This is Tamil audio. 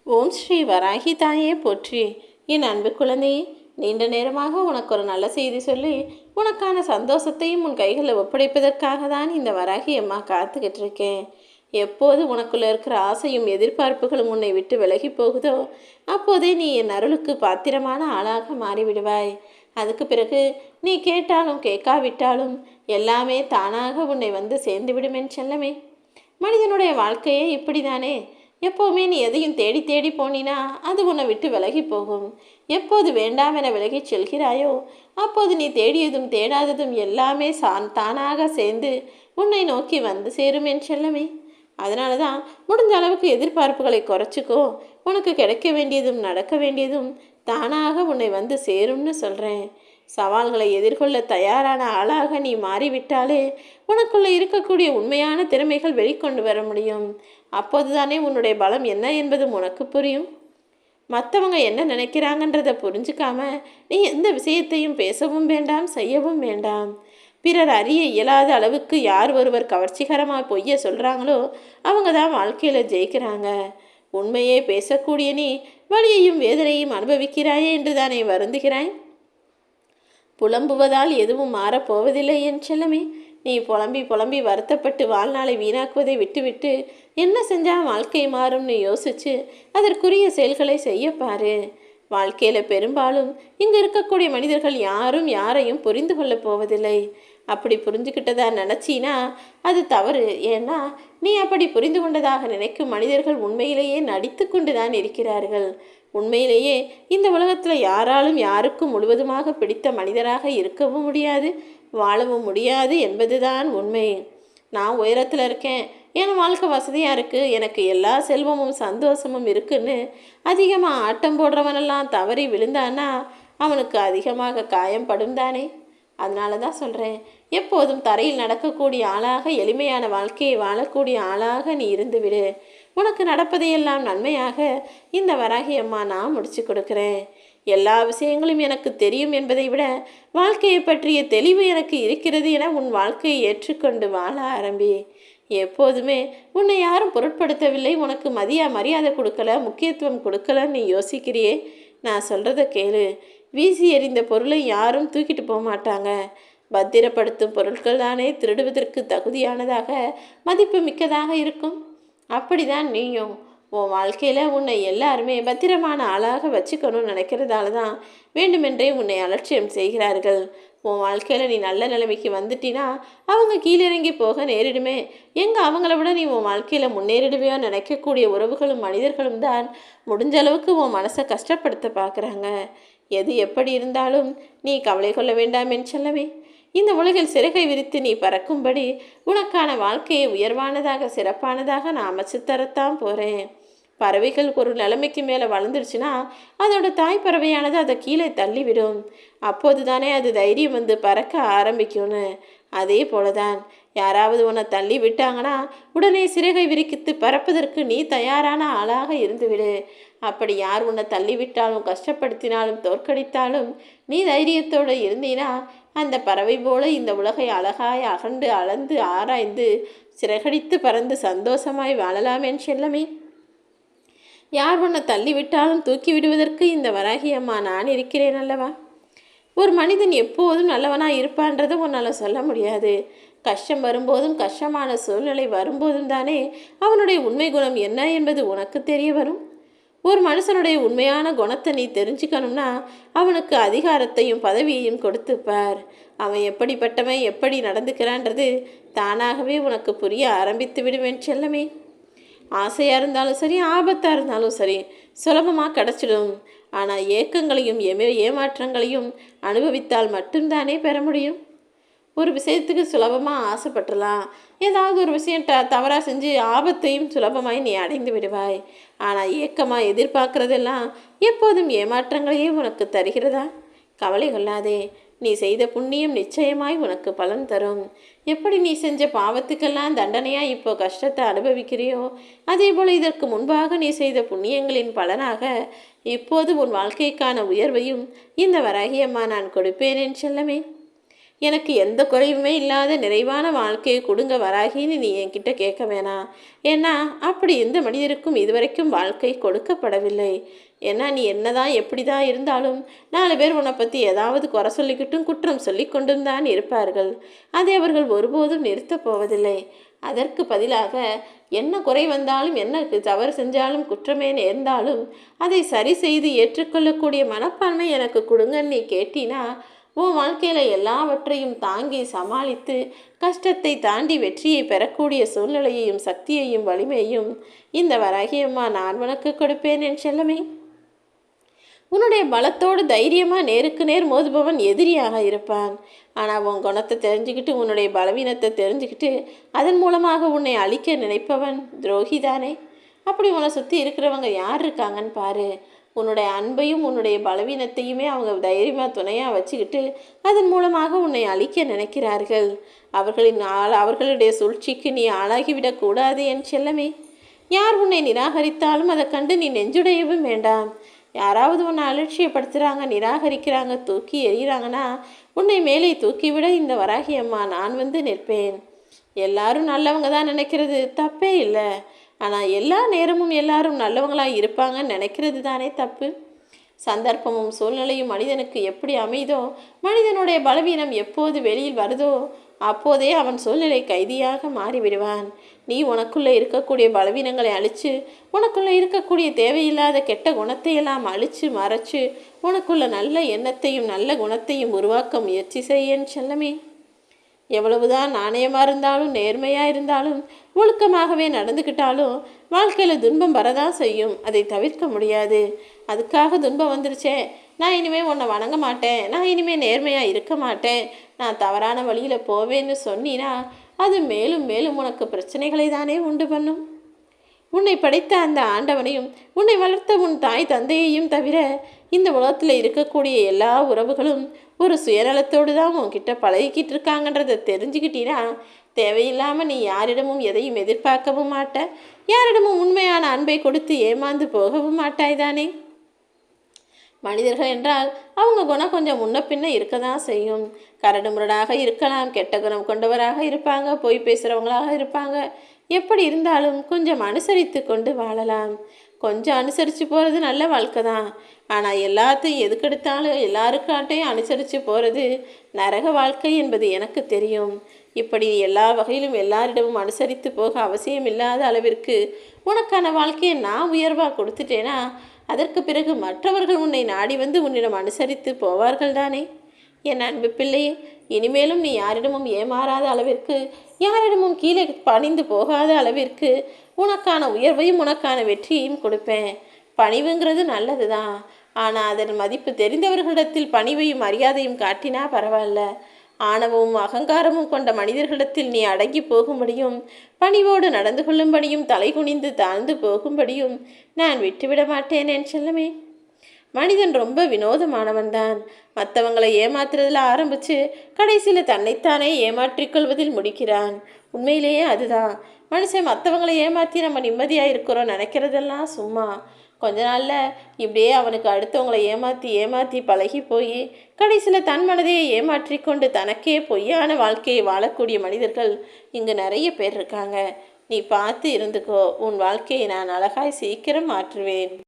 ஓம் ஸ்ரீ வராகி தாயே போற்றி. என் அன்பு குழந்தையே, நீண்ட நேரமாக உனக்கு ஒரு நல்ல செய்தி சொல்லி உனக்கான சந்தோஷத்தையும் உன் கைகளில் ஒப்படைப்பதற்காக தான் இந்த வராகி அம்மா காத்துக்கிட்டு இருக்கேன். எப்போது உனக்குள்ள இருக்கிற ஆசையும் எதிர்பார்ப்புகளும் உன்னை விட்டு விலகி போகுதோ அப்போதே நீ என் அருளுக்கு பாத்திரமான ஆளாக மாறிவிடுவாய். அதுக்கு பிறகு நீ கேட்டாலும் கேட்காவிட்டாலும் எல்லாமே தானாக உன்னை வந்து சேர்ந்து விடுமென் செல்லமே. மனிதனுடைய வாழ்க்கையே இப்படிதானே. எப்போவுமே நீ எதையும் தேடி தேடி போனினா அது உன்னை விட்டு விலகி போகும். எப்போது வேண்டாம் என விலகி செல்கிறாயோ அப்போது நீ தேடியதும் தேடாததும் எல்லாமே தானாக சேர்ந்து உன்னை நோக்கி வந்து சேரும் என் செல்லமே. அதனால தான் முடிஞ்ச அளவுக்கு எதிர்பார்ப்புகளை குறைச்சிக்கோ. உனக்கு கிடைக்க வேண்டியதும் நடக்க வேண்டியதும் தானாக உன்னை வந்து சேரும்னு சொல்கிறேன். சவால்களை எதிர்கொள்ள தயாரான ஆளாக நீ மாறிவிட்டாலே உனக்குள்ளே இருக்கக்கூடிய உண்மையான திறமைகள் வெளிக்கொண்டு வர முடியும். அப்போதுதானே உன்னுடைய பலம் என்ன என்பதும் உனக்கு புரியும். மற்றவங்க என்ன நினைக்கிறாங்கன்றதை புரிஞ்சுக்காம நீ எந்த விஷயத்தையும் பேசவும் வேண்டாம், செய்யவும் வேண்டாம். பிறர் அறிய இயலாத அளவுக்கு யார் ஒருவர் கவர்ச்சிகரமாக பொய்ய சொல்கிறாங்களோ அவங்க தான் வாழ்க்கையில் ஜெயிக்கிறாங்க. உண்மையே பேசக்கூடிய நீ வலியையும் வேதனையும் அனுபவிக்கிறாயே என்று தானே வருந்துகிறாய். புலம்புவதால் எதுவும் மாறப்போவதில்லை என் செல்லமே. நீ புலம்பி புலம்பி வருத்தப்பட்டு வாழ்நாளை வீணாக்குவதை விட்டுவிட்டு என்ன செஞ்சால் வாழ்க்கை மாறும்னு யோசிச்சு அதற்குரிய செயல்களை செய்யப்பாரு. வாழ்க்கையில் பெரும்பாலும் இங்கே இருக்கக்கூடிய மனிதர்கள் யாரும் யாரையும் புரிந்து கொள்ளப் போவதில்லை. அப்படி புரிஞ்சுக்கிட்டதா நினச்சினா அது தவறு. ஏன்னா நீ அப்படி புரிந்து கொண்டதாக நினைக்கும் மனிதர்கள் உண்மையிலேயே நடித்து கொண்டு தான் இருக்கிறார்கள். உண்மையிலேயே இந்த உலகத்தில் யாராலும் யாருக்கும் முழுவதுமாக பிடித்த மனிதராக இருக்கவும் முடியாது, வாழவும் முடியாது என்பதுதான் உண்மை. நான் உயரத்தில் இருக்கேன், என் வாழ்க்கை வசதியாக இருக்குது, எனக்கு எல்லா செல்வமும் சந்தோஷமும் இருக்குன்னு அதிகமாக ஆட்டம் போடுறவனெல்லாம் தவறி விழுந்தான்னா அவனுக்கு அதிகமாக காயம் படும் தானே. அதனால தான் சொல்கிறேன், எப்போதும் தரையில் நடக்கக்கூடிய ஆளாக எளிமையான வாழ்க்கையை வாழக்கூடிய ஆளாக நீ இருந்துவிடு. உனக்கு நடப்பதையெல்லாம் நன்மையாக இந்த வராகி அம்மா நான் முடிச்சு கொடுக்குறேன். எல்லா விஷயங்களும் எனக்கு தெரியும் என்பதை விட வாழ்க்கையை பற்றிய தெளிவு எனக்கு இருக்கிறது என உன் வாழ்க்கையை ஏற்றுக்கொண்டு வாழ ஆரம்பி. எப்போதுமே உன்னை யாரும் பொருட்படுத்தவில்லை, உனக்கு மரியாதை கொடுக்கல, முக்கியத்துவம் கொடுக்கலன்னு நீ யோசிக்கிறியே. நான் சொல்கிறத கேளு. வீசி எறிந்த பொருளை யாரும் தூக்கிட்டு போக மாட்டாங்க. பத்திரப்படுத்தும் பொருட்கள் தானே திருடுவதற்கு தகுதியானதாக மதிப்பு மிக்கதாக இருக்கும். அப்படிதான் நீயும். உன் வாழ்க்கையில் உன்னை எல்லாருமே பத்திரமான ஆளாக வச்சுக்கணும்னு நினைக்கிறதால தான் வேண்டுமென்றே உன்னை அலட்சியம் செய்கிறார்கள். உன் வாழ்க்கையில் நீ நல்ல நிலைமைக்கு வந்துட்டினா அவங்க கீழிறங்கி போக நேரிடுமே. எங்கே அவங்கள விட நீ உன் வாழ்க்கையில் முன்னேறிடுவையோ நினைக்கக்கூடிய உறவுகளும் மனிதர்களும் தான் முடிஞ்ச அளவுக்கு உன் மனசை கஷ்டப்படுத்த பார்க்குறாங்க. எது எப்படி இருந்தாலும் நீ கவலை கொள்ள வேண்டாம் என் செல்லமே. இந்த உலகில் சிறகை விரித்து நீ பறக்கும்படி உனக்கான வாழ்க்கையை உயர்வானதாக சிறப்பானதாக நான் அமைச்சு தரத்தான் போகிறேன். பறவைகள் ஒரு நிலைமைக்கு மேலே வளர்ந்துருச்சுன்னா அதோட தாய் பறவையானது அதை கீழே தள்ளிவிடும். அப்போது தானே அது தைரியம் வந்து பறக்க ஆரம்பிக்கும்னு. அதே போலதான் யாராவது உன்னை தள்ளி விட்டாங்கன்னா உடனே சிறகை விரிக்கித்து பறப்பதற்கு நீ தயாரான ஆளாக இருந்துவிடு. அப்படி யார் உன்னை தள்ளிவிட்டாலும் கஷ்டப்படுத்தினாலும் தோற்கடித்தாலும் நீ தைரியத்தோடு இருந்தீனா அந்த பறவை போல இந்த உலகை அழகாய் அகண்டு அளந்து ஆராய்ந்து சிறகடித்து பறந்து சந்தோஷமாய் வாழலாம் என் செல்லமே. யார் உன்னை தள்ளிவிட்டாலும் தூக்கி விடுவதற்கு இந்த வராகி அம்மா நான் இருக்கிறேன் அல்லவா. ஒரு மனிதன் எப்போதும் நல்லவனாக இருப்பான்றதை உன்னால் சொல்ல முடியாது. கஷ்டம் வரும்போதும் கஷ்டமான சூழ்நிலை வரும்போதும் தானே அவனுடைய உண்மை குணம் என்ன என்பது உனக்கு தெரிய வரும். ஒரு மனுஷனுடைய உண்மையான குணத்தை நீ தெரிஞ்சுக்கணும்னா அவனுக்கு அதிகாரத்தையும் பதவியையும் கொடுத்துப்பார். அவன் எப்படிப்பட்டவன் எப்படி நடந்துக்கிறான்றது தானாகவே உனக்கு புரிய ஆரம்பித்து விடுவேன் செல்லமே. ஆசையாக இருந்தாலும் சரி, ஆபத்தாக இருந்தாலும் சரி சுலபமாக கிடச்சிடும். ஆனால் ஏக்கங்களையும் ஏமாற்றங்களையும் அனுபவித்தால் மட்டும்தானே பெற முடியும். ஒரு விஷயத்துக்கு சுலபமாக ஆசைப்பட்டுலாம், ஏதாவது ஒரு விஷயம் தவறாக செஞ்சு ஆபத்தையும் சுலபமாய் நீ அடைந்து விடுவாய். ஆனால் ஏக்கமாக எதிர்பார்க்குறதெல்லாம் எப்போதும் ஏமாற்றங்களையே உனக்கு தருகிறதா? கவலை கொள்ளாதே. நீ செய்த புண்ணியம் நிச்சயமாய் உனக்கு பலன் தரும். எப்படி நீ செஞ்ச பாவத்துக்கெல்லாம் தண்டனையாக இப்போ கஷ்டத்தை அனுபவிக்கிறியோ அதே போல் இதற்கு முன்பாக நீ செய்த புண்ணியங்களின் பலனாக இப்போது உன் வாழ்க்கைக்கான உயர்வையும் இந்த வராகியம்மா நான் கொடுப்பேன் என் செல்லமே. எனக்கு எந்த குறைவுமே இல்லாத நிறைவான வாழ்க்கையை கொடுங்க வராகின்னு நீ என்கிட்ட கேட்க வேணாம். ஏன்னா அப்படி எந்த மனிதருக்கும் இதுவரைக்கும் வாழ்க்கை கொடுக்கப்படவில்லை. ஏன்னா நீ என்னதான் எப்படி தான் இருந்தாலும் 4 பேர் உன்னை பற்றி ஏதாவது குறை சொல்லிக்கிட்டும் குற்றம் சொல்லி கொண்டும் தான் இருப்பார்கள். அதை அவர்கள் ஒருபோதும் நிறுத்தப் போவதில்லை. அதற்கு பதிலாக என்ன குறை வந்தாலும் என்ன தவறு செஞ்சாலும் குற்றமே நேர்ந்தாலும் அதை சரி செய்து ஏற்றுக்கொள்ளக்கூடிய மனப்பான்மை எனக்கு கொடுங்கன்னு நீ கேட்டினா உன் வாழ்க்கையில் எல்லாவற்றையும் தாங்கி சமாளித்து கஷ்டத்தை தாண்டி வெற்றியை பெறக்கூடிய சூழ்நிலையையும் சக்தியையும் வலிமையையும் இந்த வராகியம்மா நான் உனக்கு கொடுப்பேன் என் செல்லமே. உன்னுடைய பலத்தோடு தைரியமாக நேருக்கு நேர் மோதுபவன் எதிரியாக இருப்பான். ஆனால் உன் குணத்தை தெரிஞ்சுக்கிட்டு உன்னுடைய பலவீனத்தை தெரிஞ்சுக்கிட்டு அதன் மூலமாக உன்னை அழிக்க நினைப்பவன் துரோகிதானே. அப்படி உன்னை சுற்றி இருக்கிறவங்க யார் இருக்காங்கன்னு பாரு. உன்னுடைய அன்பையும் உன்னுடைய பலவீனத்தையுமே அவங்க தைரியமாக துணையாக வச்சுக்கிட்டு அதன் மூலமாக உன்னை அழிக்க நினைக்கிறார்கள். அவர்களுடைய சூழ்ச்சிக்கு நீ ஆளாகிவிடக்கூடாது என் செல்லமே. யார் உன்னை நிராகரித்தாலும் அதை கண்டு நீ நெஞ்சுடையவும் வேண்டாம். யாராவது உன்னை அலட்சியப்படுத்துகிறாங்க, நிராகரிக்கிறாங்க, தூக்கி எறிகிறாங்கன்னா உன்னை மேலே தூக்கிவிட இந்த வராகி அம்மா நான் வந்து நிற்பேன். எல்லாரும் நல்லவங்க தான் நினைக்கிறது தப்பே இல்லை. ஆனால் எல்லா நேரமும் எல்லாரும் நல்லவங்களாக இருப்பாங்கன்னு நினைக்கிறது தானே தப்பு. சந்தர்ப்பமும் சூழ்நிலையும் மனிதனுக்கு எப்படி அமைதோ, மனிதனுடைய பலவீனம் எப்போது வெளியில் வருதோ அப்போதே அவன் சூழ்நிலை கைதியாக மாறிவிடுவான். நீ உனக்குள்ளே இருக்கக்கூடிய பலவீனங்களை அழித்து உனக்குள்ளே இருக்கக்கூடிய தேவையில்லாத கெட்ட குணத்தை எல்லாம் அழித்து மறைச்சு உனக்குள்ள நல்ல எண்ணத்தையும் நல்ல குணத்தையும் உருவாக்க முயற்சி செய்யன்னு செல்லமே. எவ்வளவுதான் நாணயமாக இருந்தாலும் நேர்மையாக இருந்தாலும் ஒழுக்கமாகவே நடந்துக்கிட்டாலும் வாழ்க்கையில் துன்பம் வரதான் செய்யும். அதை தவிர்க்க முடியாது. அதுக்காக துன்பம் வந்துருச்சே, நான் இனிமேல் உன்னை வணங்க மாட்டேன், நான் இனிமேல் நேர்மையாக இருக்க மாட்டேன், நான் தவறான வழியில் போவேன்னு சொன்னினா அது மேலும் மேலும் உனக்கு பிரச்சனைகளை தானே உண்டு பண்ணும். உன்னை படைத்த அந்த ஆண்டவனையும் உன்னை வளர்த்த உன் தாய் தந்தையையும் தவிர இந்த உலகத்தில் இருக்கக்கூடிய எல்லா உறவுகளும் ஒரு சுயநலத்தோடு தான் உன்கிட்ட பழகிக்கிட்டு இருக்காங்கன்றதை தெரிஞ்சுக்கிட்டீன்னா தேவையில்லாமல் நீ யாரிடமும் எதையும் எதிர்பார்க்கவும் மாட்ட, யாரிடமும் உண்மையான அன்பை கொடுத்து ஏமாந்து போகவும் மாட்டாய் தானே. மனிதர்கள் என்றால் அவங்க குணம் கொஞ்சம் முன்ன பின்ன இருக்க தான் செய்யும். கரடு முரடாக இருக்கலாம், கெட்ட குணம் கொண்டவராக இருப்பாங்க, பொய் பேசுகிறவங்களாக இருப்பாங்க. எப்படி இருந்தாலும் கொஞ்சம் அனுசரித்து கொண்டு வாழலாம். கொஞ்சம் அனுசரித்து போகிறது நல்ல வாழ்க்கை தான். ஆனால் எல்லாத்தையும் எதுக்கெடுத்தாலும் எல்லாருக்காட்டையும் அனுசரித்து போகிறது நரக வாழ்க்கை என்பது எனக்கு தெரியும். இப்படி எல்லா வகையிலும் எல்லாரிடமும் அனுசரித்து போக அவசியம் இல்லாத அளவிற்கு உனக்கான வாழ்க்கையை நான் உயர்வாக கொடுத்துட்டேனா அதற்கு பிறகு மற்றவர்கள் உன்னை நாடி வந்து உன்னிடம் அனுசரித்து போவார்கள் தானே. என் அன்பு பிள்ளையே, இனிமேலும் நீ யாரிடமும் ஏமாறாத அளவிற்கு, யாரிடமும் கீழே பணிந்து போகாத அளவிற்கு உனக்கான உயர்வையும் உனக்கான வெற்றியையும் கொடுப்பேன். பணிவுங்கிறது நல்லது தான். ஆனால் அதன் மதிப்பு தெரிந்தவர்களிடத்தில் பணிவையும் மரியாதையும் காட்டினா பரவாயில்ல. ஆணவமும் அகங்காரமும் கொண்ட மனிதர்களிடத்தில் நீ அடங்கி போகும்படியும் பணிவோடு நடந்து கொள்ளும்படியும் தலை குனிந்து தாழ்ந்து போகும்படியும் நான் விட்டுவிட மாட்டேன் என் செல்லமே. மனிதன் ரொம்ப வினோதமானவன்தான். மற்றவங்களை ஏமாத்துறதுல ஆரம்பித்து கடைசியில் தன்னைத்தானே ஏமாற்றிக்கொள்வதில் முடிக்கிறான். உண்மையிலேயே அதுதான். மனுஷன் மற்றவங்களை ஏமாற்றி நம்ம நிம்மதியாக இருக்கிறோம் நினைக்கிறதெல்லாம் சும்மா. கொஞ்ச நாளில் இப்படியே அவனுக்கு அடுத்தவங்களை ஏமாற்றி பழகி போய் கடைசியில் தன் மனதையே ஏமாற்றி கொண்டு தனக்கே பொய்யான வாழ்க்கையை வாழக்கூடிய மனிதர்கள் இங்கு நிறைய பேர் இருக்காங்க. நீ பார்த்து இருந்துக்கோ. உன் வாழ்க்கையை நான் அழகாய் சீக்கிரம் மாற்றுவேன்.